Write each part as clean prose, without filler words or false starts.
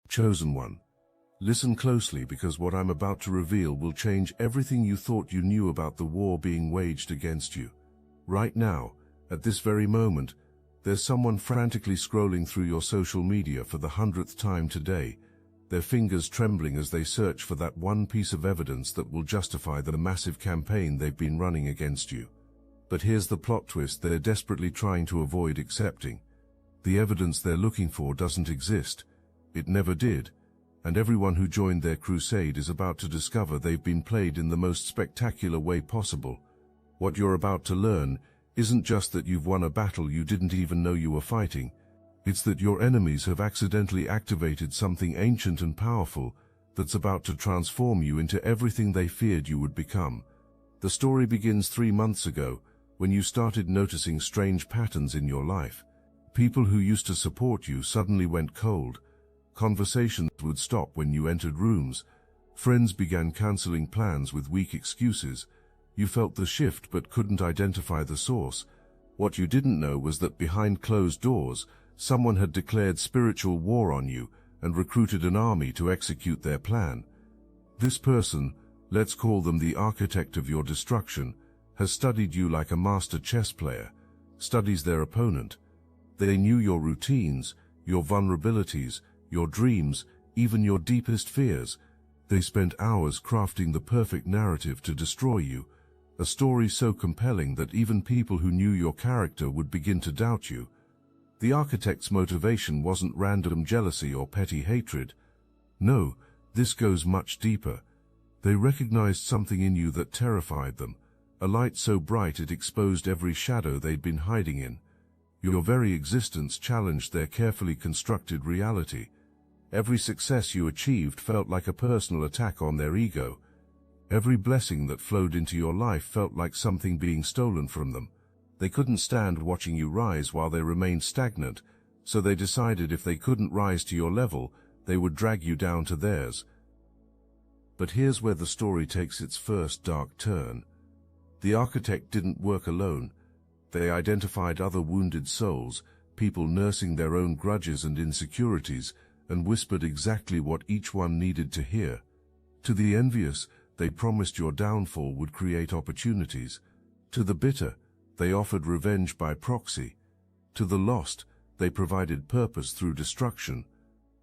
Chosen one, listen closely because what I'm about to reveal will change everything you thought you knew about the war being waged against you. Right now, at this very moment, there's someone frantically scrolling through your social media for the 100th time today, their fingers trembling as they search for that one piece of evidence that will justify the massive campaign they've been running against you. But here's the plot twist they're desperately trying to avoid accepting. The evidence they're looking for doesn't exist. It never did. And everyone who joined their crusade is about to discover they've been played in the most spectacular way possible. What you're about to learn isn't just that you've won a battle you didn't even know you were fighting. It's that your enemies have accidentally activated something ancient and powerful that's about to transform you into everything they feared you would become. The story begins 3 months ago, when you started noticing strange patterns in your life. People who used to support you suddenly went cold. Conversations would stop when you entered rooms. Friends began canceling plans with weak excuses. You felt the shift but couldn't identify the source. What you didn't know was that behind closed doors, someone had declared spiritual war on you and recruited an army to execute their plan. This person, let's call them the architect of your destruction, has studied you like a master chess player, studies their opponent. They knew your routines, your vulnerabilities, your dreams, even your deepest fears. They spent hours crafting the perfect narrative to destroy you, a story so compelling that even people who knew your character would begin to doubt you. The architect's motivation wasn't random jealousy or petty hatred. No, this goes much deeper. They recognized something in you that terrified them, a light so bright it exposed every shadow they'd been hiding in. Your very existence challenged their carefully constructed reality. Every success you achieved felt like a personal attack on their ego. Every blessing that flowed into your life felt like something being stolen from them. They couldn't stand watching you rise while they remained stagnant, so they decided if they couldn't rise to your level, they would drag you down to theirs. But here's where the story takes its first dark turn. The architect didn't work alone. They identified other wounded souls, people nursing their own grudges and insecurities, and whispered exactly what each one needed to hear. To the envious, they promised your downfall would create opportunities. To the bitter, they offered revenge by proxy. To the lost, they provided purpose through destruction.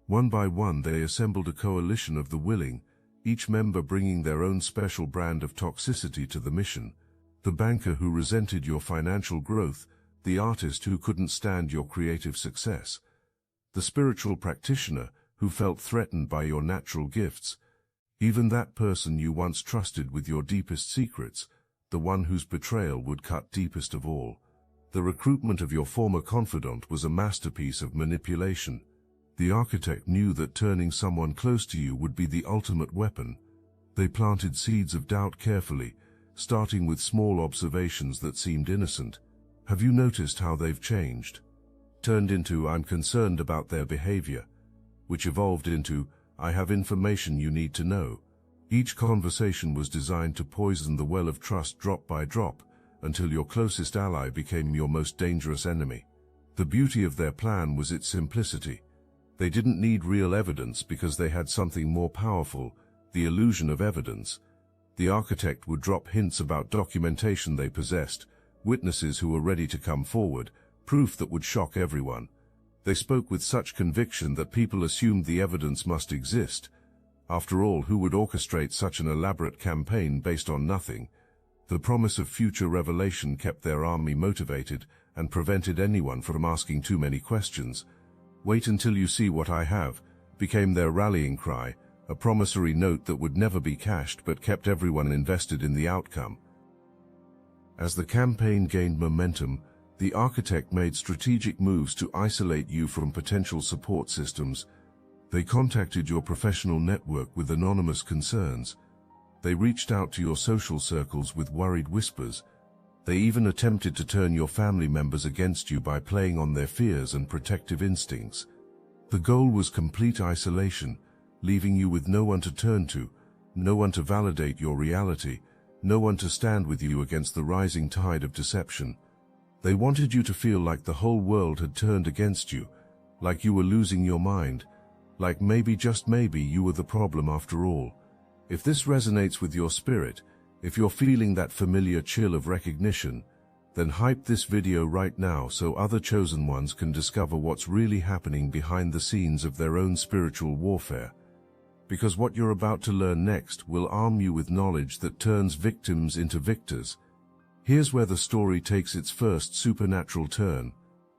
One by one they assembled a coalition of the willing, each member bringing their own special brand of toxicity to the mission. The banker who resented your financial growth, the artist who couldn't stand your creative success, the spiritual practitioner who felt threatened by your natural gifts, even that person you once trusted with your deepest secrets, the one whose betrayal would cut deepest of all. The recruitment of your former confidant was a masterpiece of manipulation. The architect knew that turning someone close to you would be the ultimate weapon. They planted seeds of doubt carefully, starting with small observations that seemed innocent. Have you noticed how they've changed? Turned into, I'm concerned about their behavior, which evolved into, I have information you need to know. Each conversation was designed to poison the well of trust drop by drop, until your closest ally became your most dangerous enemy. The beauty of their plan was its simplicity. They didn't need real evidence because they had something more powerful, the illusion of evidence. The architect would drop hints about documentation they possessed, witnesses who were ready to come forward, proof that would shock everyone. They spoke with such conviction that people assumed the evidence must exist. After all, who would orchestrate such an elaborate campaign based on nothing? The promise of future revelation kept their army motivated and prevented anyone from asking too many questions. Wait until you see what I have, became their rallying cry, a promissory note that would never be cashed but kept everyone invested in the outcome. As the campaign gained momentum, the architect made strategic moves to isolate you from potential support systems. They contacted your professional network with anonymous concerns. They reached out to your social circles with worried whispers. They even attempted to turn your family members against you by playing on their fears and protective instincts. The goal was complete isolation, leaving you with no one to turn to, no one to validate your reality, no one to stand with you against the rising tide of deception. They wanted you to feel like the whole world had turned against you, like you were losing your mind, Like maybe, just maybe, you were the problem after all. If this resonates with your spirit, if you're feeling that familiar chill of recognition, then hype this video right now so other chosen ones can discover what's really happening behind the scenes of their own spiritual warfare. Because what you're about to learn next will arm you with knowledge that turns victims into victors. Here's where the story takes its first supernatural turn.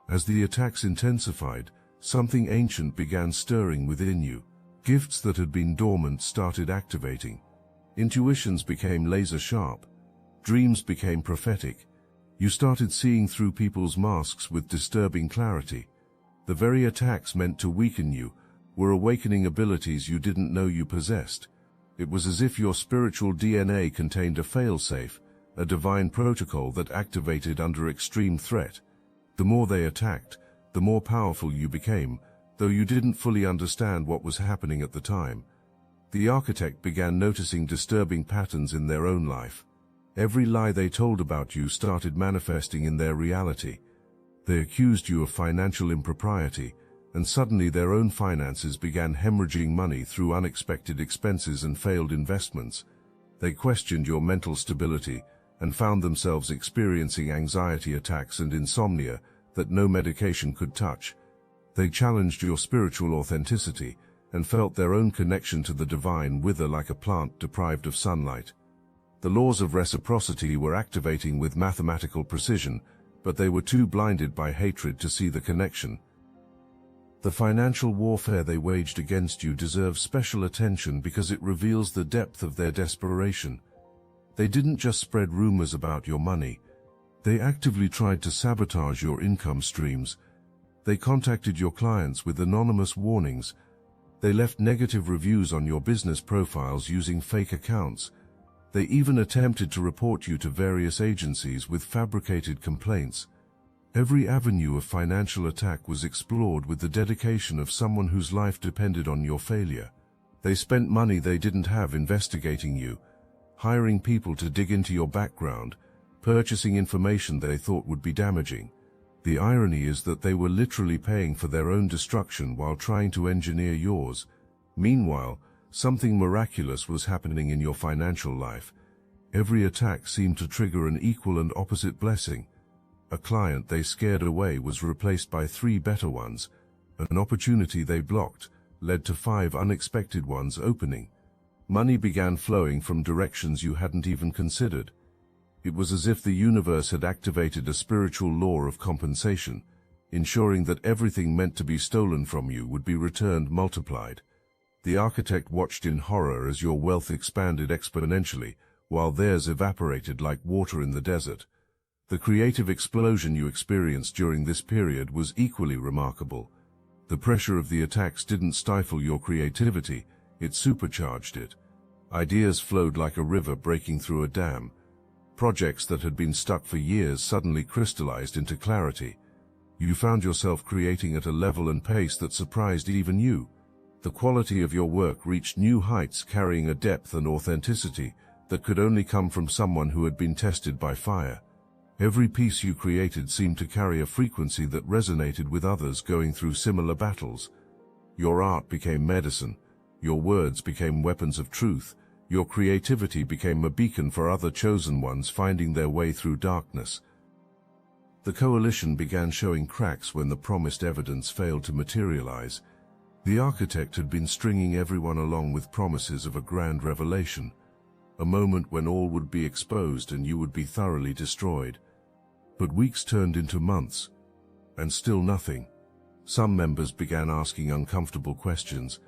As the attacks intensified, something ancient began stirring within you. Gifts that had been dormant started activating. Intuitions became laser-sharp. Dreams became prophetic. You started seeing through people's masks with disturbing clarity. The very attacks meant to weaken you were awakening abilities you didn't know you possessed. It was as if your spiritual DNA contained a failsafe, a divine protocol that activated under extreme threat. The more they attacked, the more powerful you became, though you didn't fully understand what was happening at the time. The architect began noticing disturbing patterns in their own life. Every lie they told about you started manifesting in their reality. They accused you of financial impropriety, and suddenly their own finances began hemorrhaging money through unexpected expenses and failed investments. They questioned your mental stability and found themselves experiencing anxiety attacks and insomnia that no medication could touch. They challenged your spiritual authenticity and felt their own connection to the divine wither like a plant deprived of sunlight. The laws of reciprocity were activating with mathematical precision, but they were too blinded by hatred to see the connection. The financial warfare they waged against you deserves special attention because it reveals the depth of their desperation. They didn't just spread rumors about your money. They actively tried to sabotage your income streams. They contacted your clients with anonymous warnings. They left negative reviews on your business profiles using fake accounts. They even attempted to report you to various agencies with fabricated complaints. Every avenue of financial attack was explored with the dedication of someone whose life depended on your failure. They spent money they didn't have investigating you, hiring people to dig into your background, purchasing information they thought would be damaging. The irony is that they were literally paying for their own destruction while trying to engineer yours. Meanwhile, something miraculous was happening in your financial life. Every attack seemed to trigger an equal and opposite blessing. A client they scared away was replaced by 3 better ones. An opportunity they blocked led to 5 unexpected ones opening. Money began flowing from directions you hadn't even considered. It was as if the universe had activated a spiritual law of compensation, ensuring that everything meant to be stolen from you would be returned multiplied. The architect watched in horror as your wealth expanded exponentially, while theirs evaporated like water in the desert. The creative explosion you experienced during this period was equally remarkable. The pressure of the attacks didn't stifle your creativity, it supercharged it. Ideas flowed like a river breaking through a dam. Projects that had been stuck for years suddenly crystallized into clarity. You found yourself creating at a level and pace that surprised even you. The quality of your work reached new heights, carrying a depth and authenticity that could only come from someone who had been tested by fire. Every piece you created seemed to carry a frequency that resonated with others going through similar battles. Your art became medicine. Your words became weapons of truth. Your creativity became a beacon for other chosen ones finding their way through darkness. The coalition began showing cracks when the promised evidence failed to materialize. The architect had been stringing everyone along with promises of a grand revelation, a moment when all would be exposed and you would be thoroughly destroyed. But weeks turned into months, and still nothing. Some members began asking uncomfortable questions.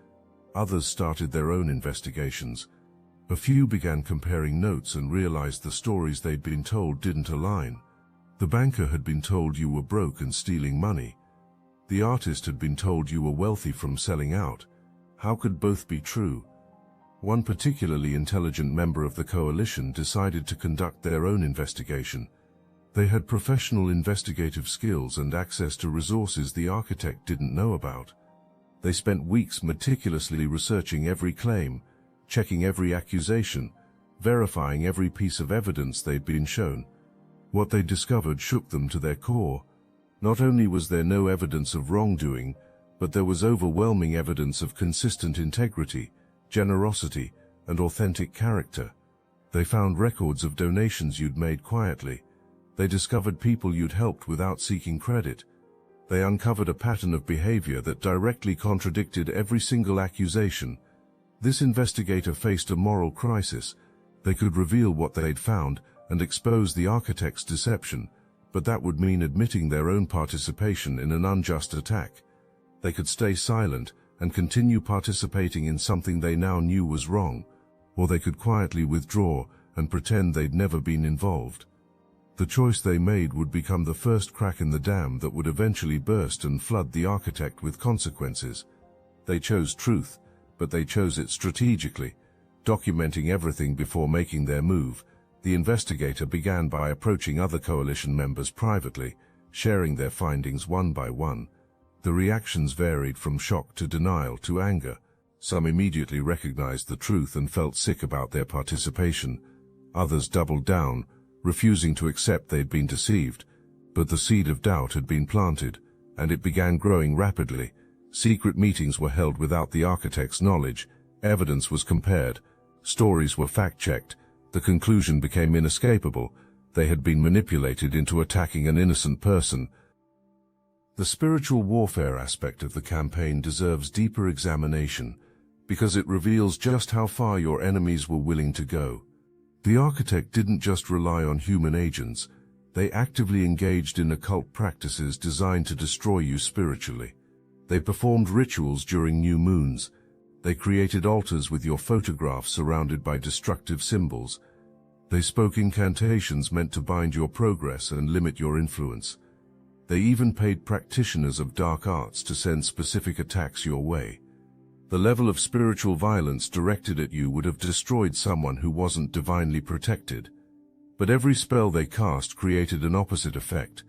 Others started their own investigations. A few began comparing notes and realized the stories they'd been told didn't align. The banker had been told you were broke and stealing money. The artist had been told you were wealthy from selling out. How could both be true? One particularly intelligent member of the coalition decided to conduct their own investigation. They had professional investigative skills and access to resources the architect didn't know about. They spent weeks meticulously researching every claim, checking every accusation, verifying every piece of evidence they'd been shown. What they discovered shook them to their core. Not only was there no evidence of wrongdoing, but there was overwhelming evidence of consistent integrity, generosity, and authentic character. They found records of donations you'd made quietly. They discovered people you'd helped without seeking credit. They uncovered a pattern of behavior that directly contradicted every single accusation. This investigator faced a moral crisis. They could reveal what they'd found and expose the architect's deception, but that would mean admitting their own participation in an unjust attack. They could stay silent and continue participating in something they now knew was wrong, or they could quietly withdraw and pretend they'd never been involved. The choice they made would become the first crack in the dam that would eventually burst and flood the architect with consequences. They chose truth, but they chose it strategically. Documenting everything before making their move, the investigator began by approaching other coalition members privately, sharing their findings one by one. The reactions varied from shock to denial to anger. Some immediately recognized the truth and felt sick about their participation. Others doubled down, refusing to accept they'd been deceived. But the seed of doubt had been planted, and it began growing rapidly. Secret meetings were held without the architect's knowledge. Evidence was compared. Stories were fact-checked. The conclusion became inescapable. They had been manipulated into attacking an innocent person. The spiritual warfare aspect of the campaign deserves deeper examination, because it reveals just how far your enemies were willing to go. The architect didn't just rely on human agents. They actively engaged in occult practices designed to destroy you spiritually. They performed rituals during new moons. They created altars with your photograph surrounded by destructive symbols. They spoke incantations meant to bind your progress and limit your influence. They even paid practitioners of dark arts to send specific attacks your way. The level of spiritual violence directed at you would have destroyed someone who wasn't divinely protected. But every spell they cast created an opposite effect.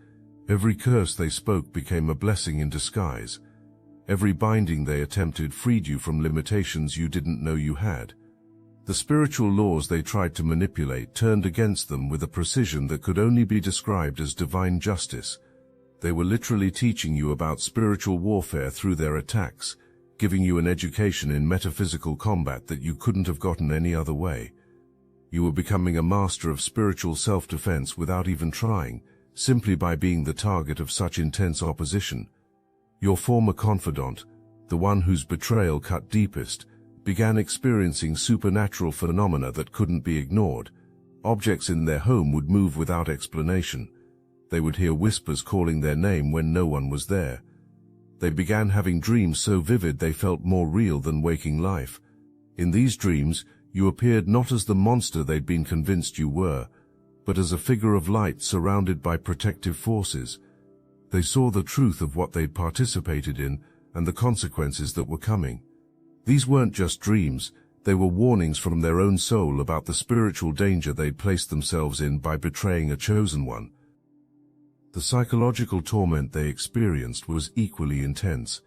Every curse they spoke became a blessing in disguise. Every binding they attempted freed you from limitations you didn't know you had. The spiritual laws they tried to manipulate turned against them with a precision that could only be described as divine justice. They were literally teaching you about spiritual warfare through their attacks, giving you an education in metaphysical combat that you couldn't have gotten any other way. You were becoming a master of spiritual self-defense without even trying, simply by being the target of such intense opposition. Your former confidant, the one whose betrayal cut deepest, began experiencing supernatural phenomena that couldn't be ignored. Objects in their home would move without explanation. They would hear whispers calling their name when no one was there. They began having dreams so vivid they felt more real than waking life. In these dreams, you appeared not as the monster they'd been convinced you were, but as a figure of light surrounded by protective forces. They saw the truth of what they'd participated in and the consequences that were coming. These weren't just dreams, they were warnings from their own soul about the spiritual danger they'd placed themselves in by betraying a chosen one. The psychological torment they experienced was equally intense.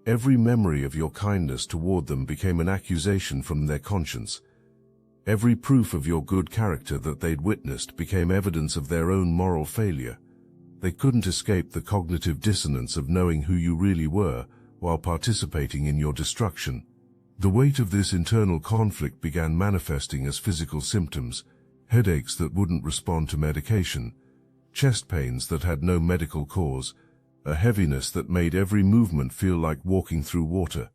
Every memory of your kindness toward them became an accusation from their conscience. Every proof of your good character that they'd witnessed became evidence of their own moral failure. They couldn't escape the cognitive dissonance of knowing who you really were while participating in your destruction. The weight of this internal conflict began manifesting as physical symptoms: headaches that wouldn't respond to medication, chest pains that had no medical cause, a heaviness that made every movement feel like walking through water.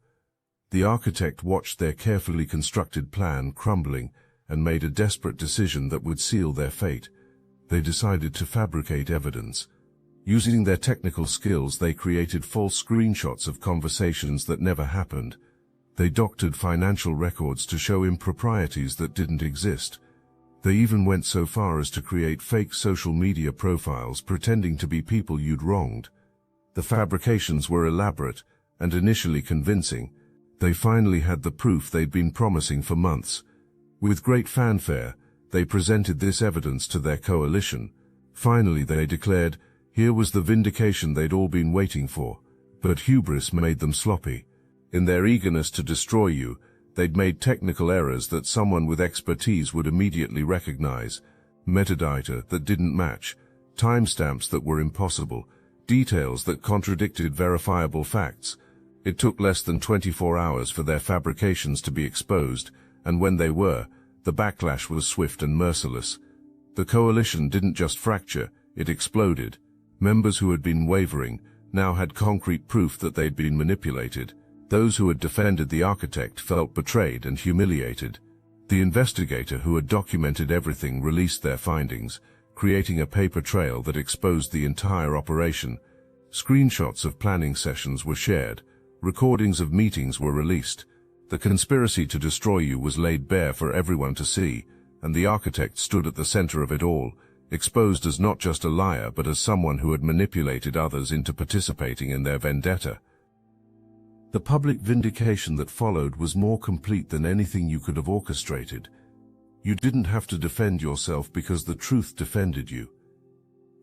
The architect watched their carefully constructed plan crumbling and made a desperate decision that would seal their fate. They decided to fabricate evidence. Using their technical skills, they created false screenshots of conversations that never happened. They doctored financial records to show improprieties that didn't exist. They even went so far as to create fake social media profiles pretending to be people you'd wronged. The fabrications were elaborate and initially convincing. They finally had the proof they'd been promising for months. With great fanfare, they presented this evidence to their coalition. Finally, they declared, here was the vindication they'd all been waiting for. But hubris made them sloppy. In their eagerness to destroy you, they'd made technical errors that someone with expertise would immediately recognize. Metadata that didn't match, timestamps that were impossible, details that contradicted verifiable facts. It took less than 24 hours for their fabrications to be exposed, and when they were, the backlash was swift and merciless. The coalition didn't just fracture, it exploded. Members who had been wavering now had concrete proof that they'd been manipulated. Those who had defended the architect felt betrayed and humiliated. The investigator who had documented everything released their findings, creating a paper trail that exposed the entire operation. Screenshots of planning sessions were shared. Recordings of meetings were released. The conspiracy to destroy you was laid bare for everyone to see, and the architect stood at the center of it all, exposed as not just a liar but as someone who had manipulated others into participating in their vendetta. The public vindication that followed was more complete than anything you could have orchestrated. You didn't have to defend yourself because the truth defended you.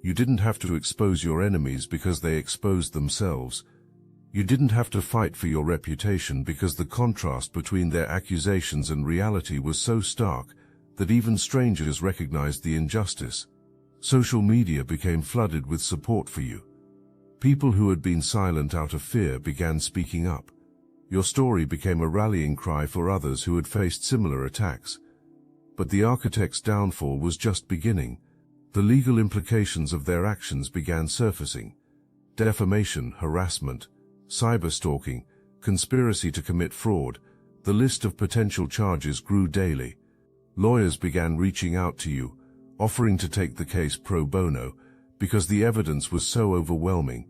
You didn't have to expose your enemies because they exposed themselves. You didn't have to fight for your reputation because the contrast between their accusations and reality was so stark that even strangers recognized the injustice. Social media became flooded with support for you. People who had been silent out of fear began speaking up. Your story became a rallying cry for others who had faced similar attacks. But the architect's downfall was just beginning. The legal implications of their actions began surfacing. Defamation, harassment, cyberstalking, conspiracy to commit fraud. The list of potential charges grew daily. Lawyers began reaching out to you, offering to take the case pro bono, because the evidence was so overwhelming.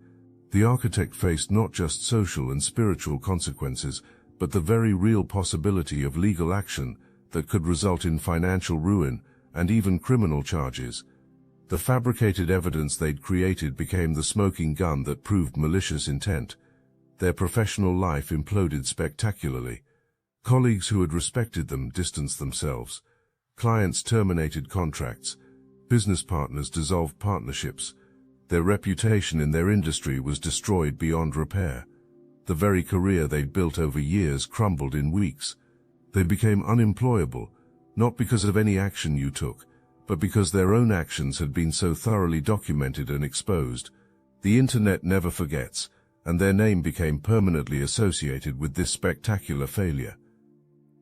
The architect faced not just social and spiritual consequences, but the very real possibility of legal action that could result in financial ruin and even criminal charges. The fabricated evidence they'd created became the smoking gun that proved malicious intent. Their professional life imploded spectacularly. Colleagues who had respected them distanced themselves. Clients terminated contracts. Business partners dissolved partnerships. Their reputation in their industry was destroyed beyond repair. The very career they'd built over years crumbled in weeks. They became unemployable, not because of any action you took, but because their own actions had been so thoroughly documented and exposed. The internet never forgets, and their name became permanently associated with this spectacular failure.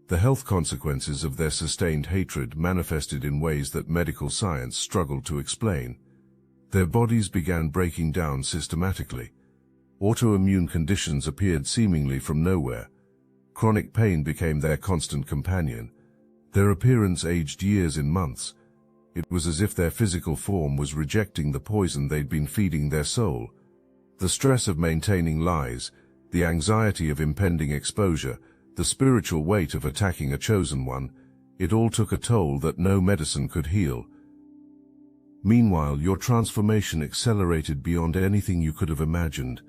The health consequences of their sustained hatred manifested in ways that medical science struggled to explain. Their bodies began breaking down systematically. Autoimmune conditions appeared seemingly from nowhere. Chronic pain became their constant companion. Their appearance aged years in months. It was as if their physical form was rejecting the poison they'd been feeding their soul. The stress of maintaining lies, the anxiety of impending exposure, the spiritual weight of attacking a chosen one, it all took a toll that no medicine could heal. Meanwhile, your transformation accelerated beyond anything you could have imagined.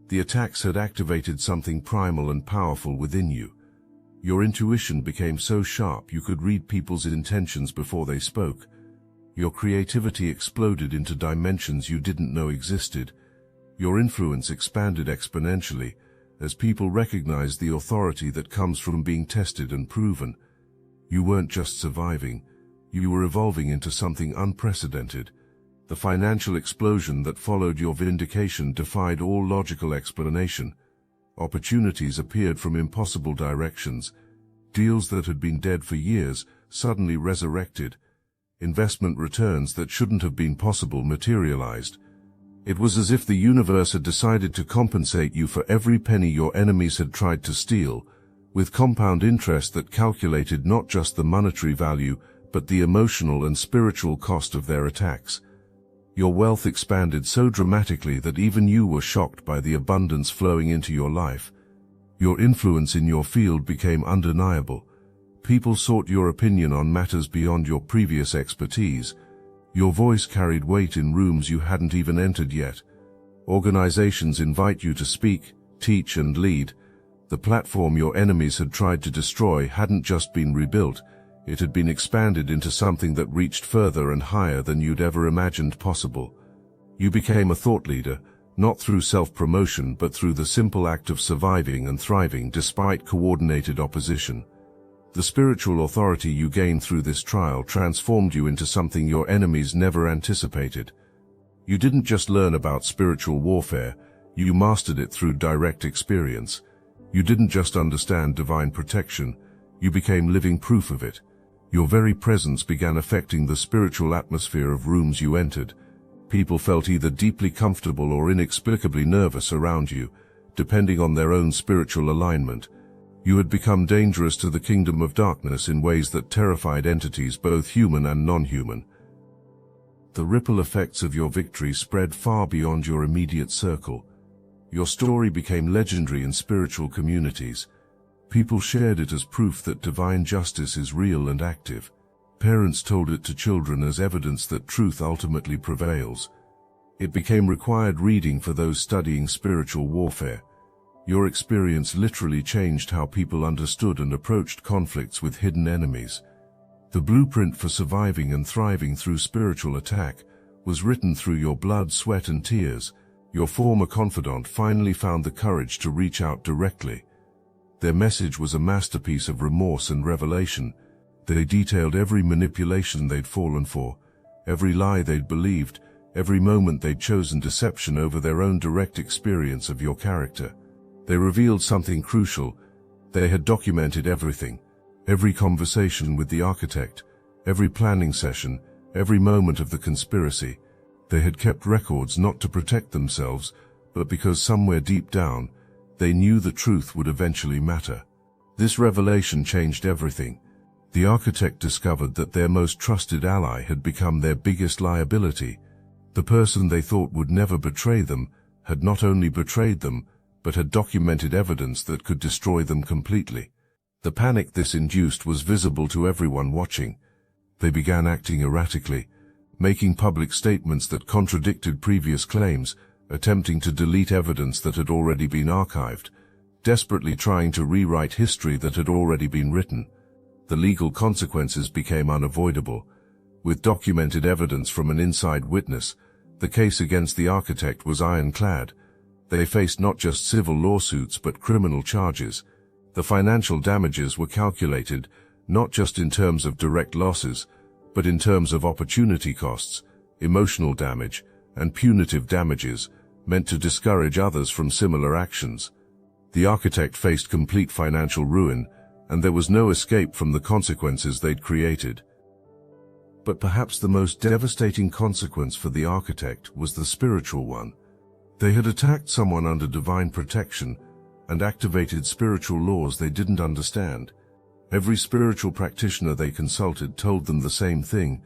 The attacks had activated something primal and powerful within you. Your intuition became so sharp you could read people's intentions before they spoke. Your creativity exploded into dimensions you didn't know existed. Your influence expanded exponentially as people recognized the authority that comes from being tested and proven. You weren't just surviving, you were evolving into something unprecedented. The financial explosion that followed your vindication defied all logical explanation. Opportunities appeared from impossible directions. Deals that had been dead for years suddenly resurrected. Investment returns that shouldn't have been possible materialized. It was as if the universe had decided to compensate you for every penny your enemies had tried to steal, with compound interest that calculated not just the monetary value, but the emotional and spiritual cost of their attacks. Your wealth expanded so dramatically that even you were shocked by the abundance flowing into your life. Your influence in your field became undeniable. People sought your opinion on matters beyond your previous expertise. Your voice carried weight in rooms you hadn't even entered yet. Organizations invite you to speak, teach, and lead. The platform your enemies had tried to destroy hadn't just been rebuilt, it had been expanded into something that reached further and higher than you'd ever imagined possible. You became a thought leader, not through self-promotion but through the simple act of surviving and thriving despite coordinated opposition. The spiritual authority you gained through this trial transformed you into something your enemies never anticipated. You didn't just learn about spiritual warfare, You mastered it through direct experience. You didn't just understand divine protection, you became living proof of it. Your very presence began affecting the spiritual atmosphere of rooms you entered. People felt either deeply comfortable or inexplicably nervous around you, depending on their own spiritual alignment. You had become dangerous to the kingdom of darkness in ways that terrified entities both human and non-human. The ripple effects of your victory spread far beyond your immediate circle. Your story became legendary in spiritual communities. People shared it as proof that divine justice is real and active. Parents told it to children as evidence that truth ultimately prevails. It became required reading for those studying spiritual warfare. Your experience literally changed how people understood and approached conflicts with hidden enemies. The blueprint for surviving and thriving through spiritual attack was written through your blood, sweat, and tears. Your former confidant finally found the courage to reach out directly. Their message was a masterpiece of remorse and revelation. They detailed every manipulation they'd fallen for, every lie they'd believed, every moment they'd chosen deception over their own direct experience of your character. They revealed something crucial. They had documented everything. Every conversation with the architect, every planning session, every moment of the conspiracy. They had kept records not to protect themselves, but because somewhere deep down, they knew the truth would eventually matter. This revelation changed everything. The architect discovered that their most trusted ally had become their biggest liability. The person they thought would never betray them had not only betrayed them, but had documented evidence that could destroy them completely. The panic this induced was visible to everyone watching. They began acting erratically, making public statements that contradicted previous claims, attempting to delete evidence that had already been archived, desperately trying to rewrite history that had already been written. The legal consequences became unavoidable. With documented evidence from an inside witness, the case against the architect was ironclad. They faced not just civil lawsuits but criminal charges. The financial damages were calculated not just in terms of direct losses, but in terms of opportunity costs, emotional damage, and punitive damages, meant to discourage others from similar actions. The architect faced complete financial ruin, and there was no escape from the consequences they'd created. But perhaps the most devastating consequence for the architect was the spiritual one. They had attacked someone under divine protection and activated spiritual laws they didn't understand. Every spiritual practitioner they consulted told them the same thing.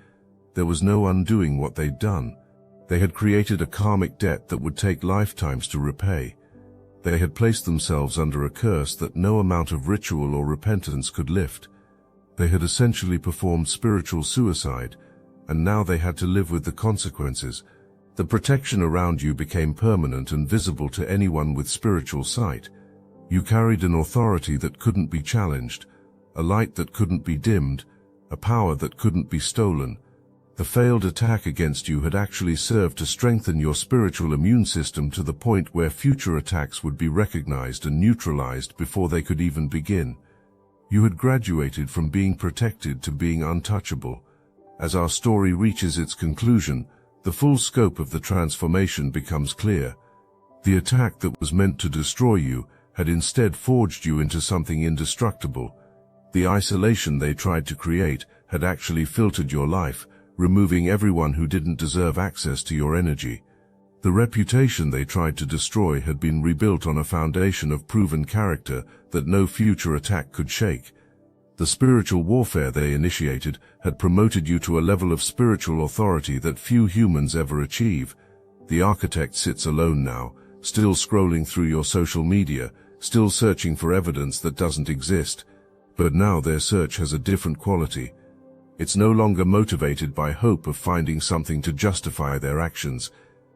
There was no undoing what they'd done. They had created a karmic debt that would take lifetimes to repay. They had placed themselves under a curse that no amount of ritual or repentance could lift. They had essentially performed spiritual suicide, and now they had to live with the consequences. The protection around you became permanent and visible to anyone with spiritual sight. You carried an authority that couldn't be challenged, a light that couldn't be dimmed, a power that couldn't be stolen. The failed attack against you had actually served to strengthen your spiritual immune system to the point where future attacks would be recognized and neutralized before they could even begin. You had graduated from being protected to being untouchable. As our story reaches its conclusion, the full scope of the transformation becomes clear. The attack that was meant to destroy you had instead forged you into something indestructible. The isolation they tried to create had actually filtered your life, removing everyone who didn't deserve access to your energy. The reputation they tried to destroy had been rebuilt on a foundation of proven character that no future attack could shake. The spiritual warfare they initiated had promoted you to a level of spiritual authority that few humans ever achieve. The architect sits alone now, still scrolling through your social media, still searching for evidence that doesn't exist. But now their search has a different quality. It's no longer motivated by hope of finding something to justify their actions.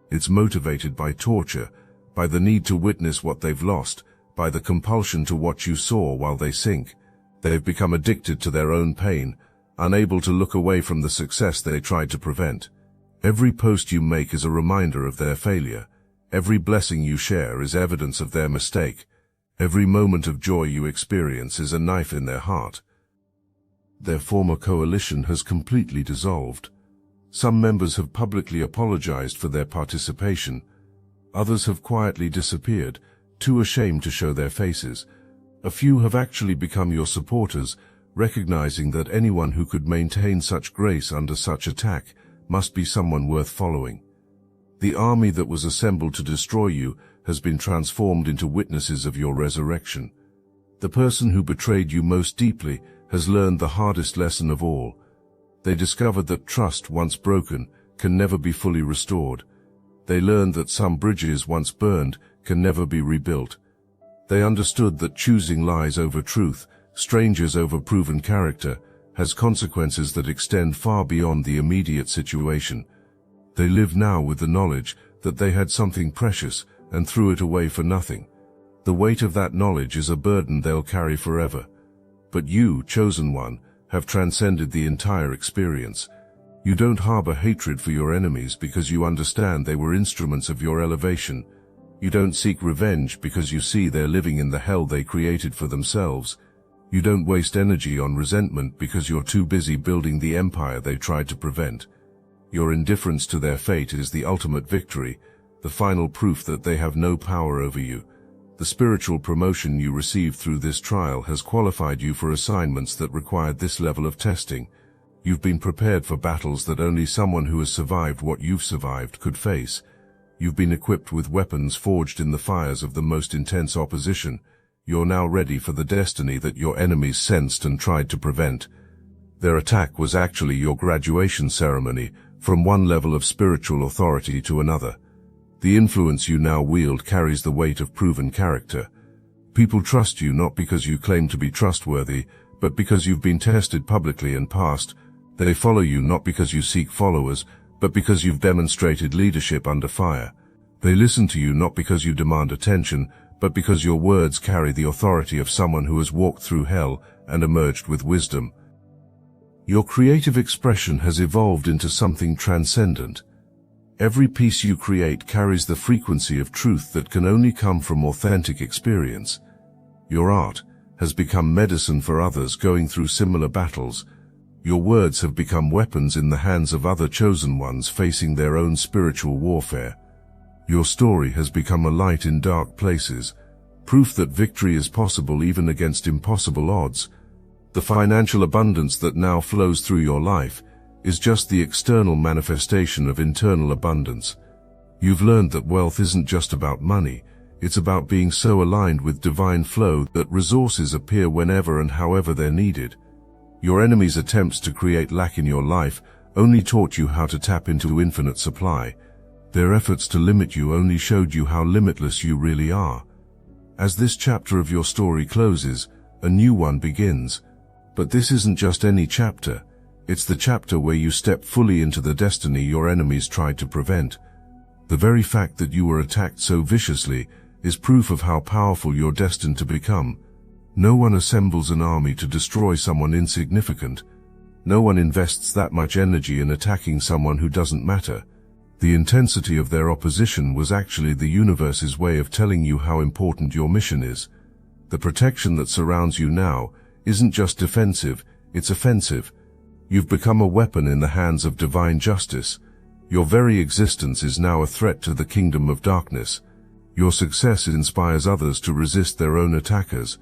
It's motivated by torture, by the need to witness what they've lost, by the compulsion to watch you soar while they sink. They've become addicted to their own pain, unable to look away from the success they tried to prevent. Every post you make is a reminder of their failure. Every blessing you share is evidence of their mistake. Every moment of joy you experience is a knife in their heart. Their former coalition has completely dissolved. Some members have publicly apologized for their participation. Others have quietly disappeared, too ashamed to show their faces. A few have actually become your supporters, recognizing that anyone who could maintain such grace under such attack must be someone worth following. The army that was assembled to destroy you has been transformed into witnesses of your resurrection. The person who betrayed you most deeply has learned the hardest lesson of all. They discovered that trust, once broken, can never be fully restored. They learned that some bridges once burned can never be rebuilt. They understood that choosing lies over truth, strangers over proven character, has consequences that extend far beyond the immediate situation. They live now with the knowledge that they had something precious and threw it away for nothing. The weight of that knowledge is a burden they'll carry forever. But you, chosen one, have transcended the entire experience. You don't harbor hatred for your enemies because you understand they were instruments of your elevation. You don't seek revenge because you see they're living in the hell they created for themselves. You don't waste energy on resentment because you're too busy building the empire they tried to prevent. Your indifference to their fate is the ultimate victory, the final proof that they have no power over you. The spiritual promotion you received through this trial has qualified you for assignments that required this level of testing. You've been prepared for battles that only someone who has survived what you've survived could face. You've been equipped with weapons forged in the fires of the most intense opposition. You're now ready for the destiny that your enemies sensed and tried to prevent. Their attack was actually your graduation ceremony, from one level of spiritual authority to another. The influence you now wield carries the weight of proven character. People trust you not because you claim to be trustworthy, but because you've been tested publicly and passed. They follow you not because you seek followers, but because you've demonstrated leadership under fire. They listen to you not because you demand attention, but because your words carry the authority of someone who has walked through hell and emerged with wisdom. Your creative expression has evolved into something transcendent. Every piece you create carries the frequency of truth that can only come from authentic experience. Your art has become medicine for others going through similar battles. Your words have become weapons in the hands of other chosen ones facing their own spiritual warfare. Your story has become a light in dark places, proof that victory is possible even against impossible odds. The financial abundance that now flows through your life is just the external manifestation of internal abundance. You've learned that wealth isn't just about money, it's about being so aligned with divine flow that resources appear whenever and however they're needed. Your enemies' attempts to create lack in your life only taught you how to tap into infinite supply. Their efforts to limit you only showed you how limitless you really are. As this chapter of your story closes, a new one begins. But this isn't just any chapter. It's the chapter where you step fully into the destiny your enemies tried to prevent. The very fact that you were attacked so viciously is proof of how powerful you're destined to become. No one assembles an army to destroy someone insignificant. No one invests that much energy in attacking someone who doesn't matter. The intensity of their opposition was actually the universe's way of telling you how important your mission is. The protection that surrounds you now isn't just defensive, it's offensive. You've become a weapon in the hands of divine justice. Your very existence is now a threat to the kingdom of darkness. Your success inspires others to resist their own attackers.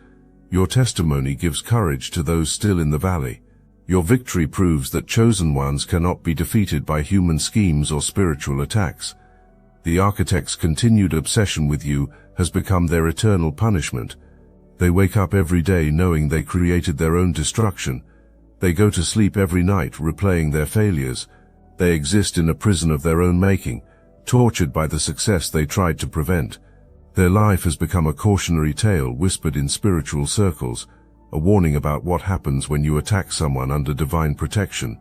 Your testimony gives courage to those still in the valley. Your victory proves that chosen ones cannot be defeated by human schemes or spiritual attacks. The architect's continued obsession with you has become their eternal punishment. They wake up every day knowing they created their own destruction. They go to sleep every night replaying their failures. They exist in a prison of their own making, tortured by the success they tried to prevent. Their life has become a cautionary tale whispered in spiritual circles, a warning about what happens when you attack someone under divine protection.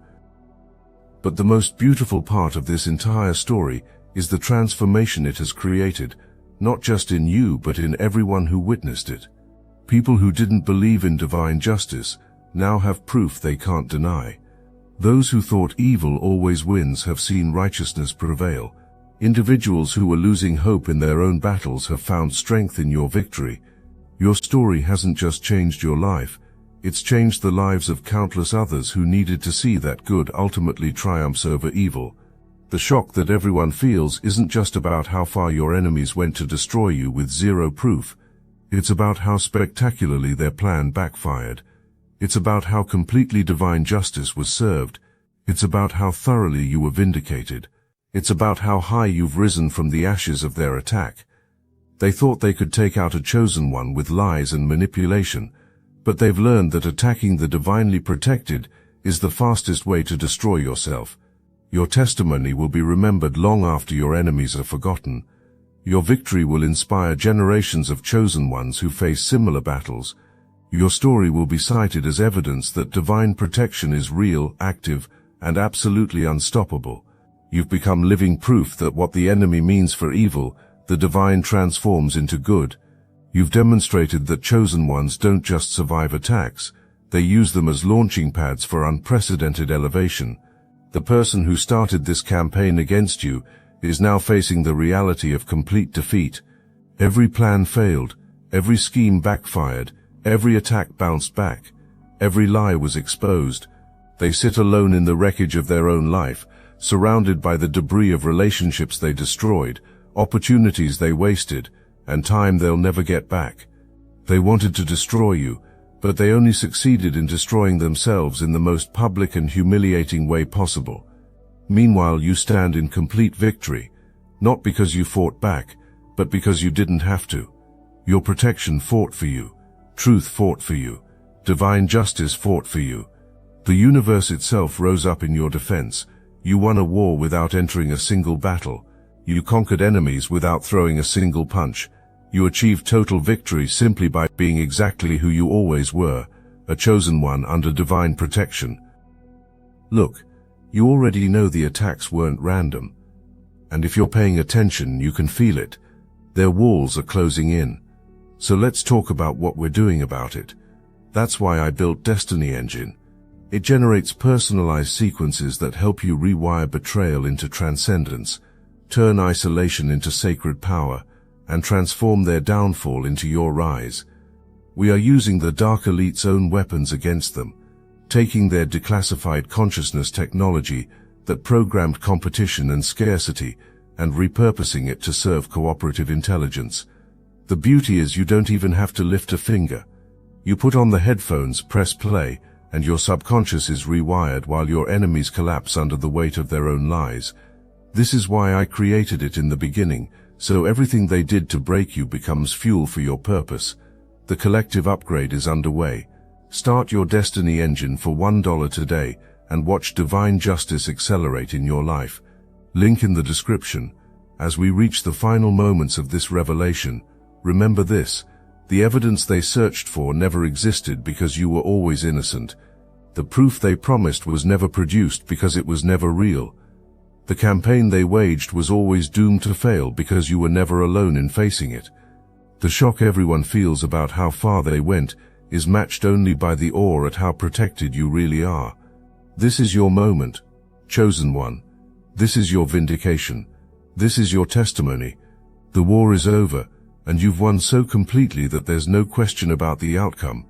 But the most beautiful part of this entire story is the transformation it has created, not just in you but in everyone who witnessed it. People who didn't believe in divine justice now have proof they can't deny. Those who thought evil always wins have seen righteousness prevail. Individuals who were losing hope in their own battles have found strength in your victory. Your story hasn't just changed your life, it's changed the lives of countless others who needed to see that good ultimately triumphs over evil. The shock that everyone feels isn't just about how far your enemies went to destroy you with zero proof. It's about how spectacularly their plan backfired. It's about how completely divine justice was served. It's about how thoroughly you were vindicated. It's about how high you've risen from the ashes of their attack. They thought they could take out a chosen one with lies and manipulation, but they've learned that attacking the divinely protected is the fastest way to destroy yourself. Your testimony will be remembered long after your enemies are forgotten. Your victory will inspire generations of chosen ones who face similar battles. Your story will be cited as evidence that divine protection is real, active, and absolutely unstoppable. You've become living proof that what the enemy means for evil, the divine transforms into good. You've demonstrated that chosen ones don't just survive attacks, they use them as launching pads for unprecedented elevation. The person who started this campaign against you is now facing the reality of complete defeat. Every plan failed, every scheme backfired, every attack bounced back, every lie was exposed. They sit alone in the wreckage of their own life, surrounded by the debris of relationships they destroyed, opportunities they wasted, and time they'll never get back. They wanted to destroy you, but they only succeeded in destroying themselves in the most public and humiliating way possible. Meanwhile, you stand in complete victory, not because you fought back, but because you didn't have to. Your protection fought for you. Truth fought for you. Divine justice fought for you. The universe itself rose up in your defense. You won a war without entering a single battle. You conquered enemies without throwing a single punch. You achieved total victory simply by being exactly who you always were, a chosen one under divine protection. Look, you already know the attacks weren't random. And if you're paying attention, you can feel it. Their walls are closing in. So let's talk about what we're doing about it. That's why I built Destiny Engine. It generates personalized sequences that help you rewire betrayal into transcendence, turn isolation into sacred power, and transform their downfall into your rise. We are using the Dark Elite's own weapons against them, taking their declassified consciousness technology that programmed competition and scarcity and repurposing it to serve cooperative intelligence. The beauty is you don't even have to lift a finger. You put on the headphones, press play, and your subconscious is rewired while your enemies collapse under the weight of their own lies. This is why I created it in the beginning, so everything they did to break you becomes fuel for your purpose. The collective upgrade is underway. Start your Destiny Engine for $1 today and watch divine justice accelerate in your life. Link in the description. As we reach the final moments of this revelation, remember this: the evidence they searched for never existed because you were always innocent. The proof they promised was never produced because it was never real. The campaign they waged was always doomed to fail because you were never alone in facing it. The shock everyone feels about how far they went is matched only by the awe at how protected you really are. This is your moment, chosen one. This is your vindication. This is your testimony. The war is over, and you've won so completely that there's no question about the outcome.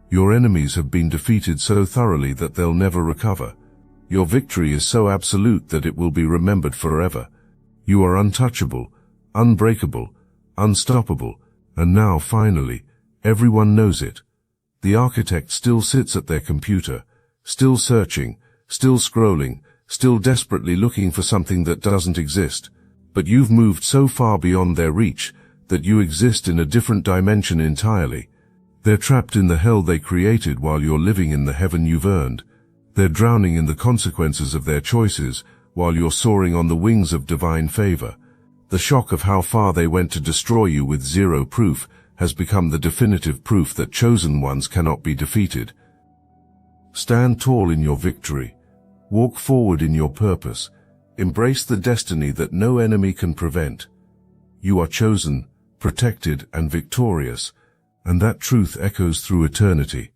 Your enemies have been defeated so thoroughly that they'll never recover. Your victory is so absolute that it will be remembered forever. You are untouchable, unbreakable, unstoppable, and now, finally, everyone knows it. The architect still sits at their computer, still searching, still scrolling, still desperately looking for something that doesn't exist. But you've moved so far beyond their reach that you exist in a different dimension entirely. They're trapped in the hell they created while you're living in the heaven you've earned. They're drowning in the consequences of their choices while you're soaring on the wings of divine favor. The shock of how far they went to destroy you with zero proof has become the definitive proof that chosen ones cannot be defeated. Stand tall in your victory. Walk forward in your purpose. Embrace the destiny that no enemy can prevent. You are chosen, protected, and victorious, and that truth echoes through eternity.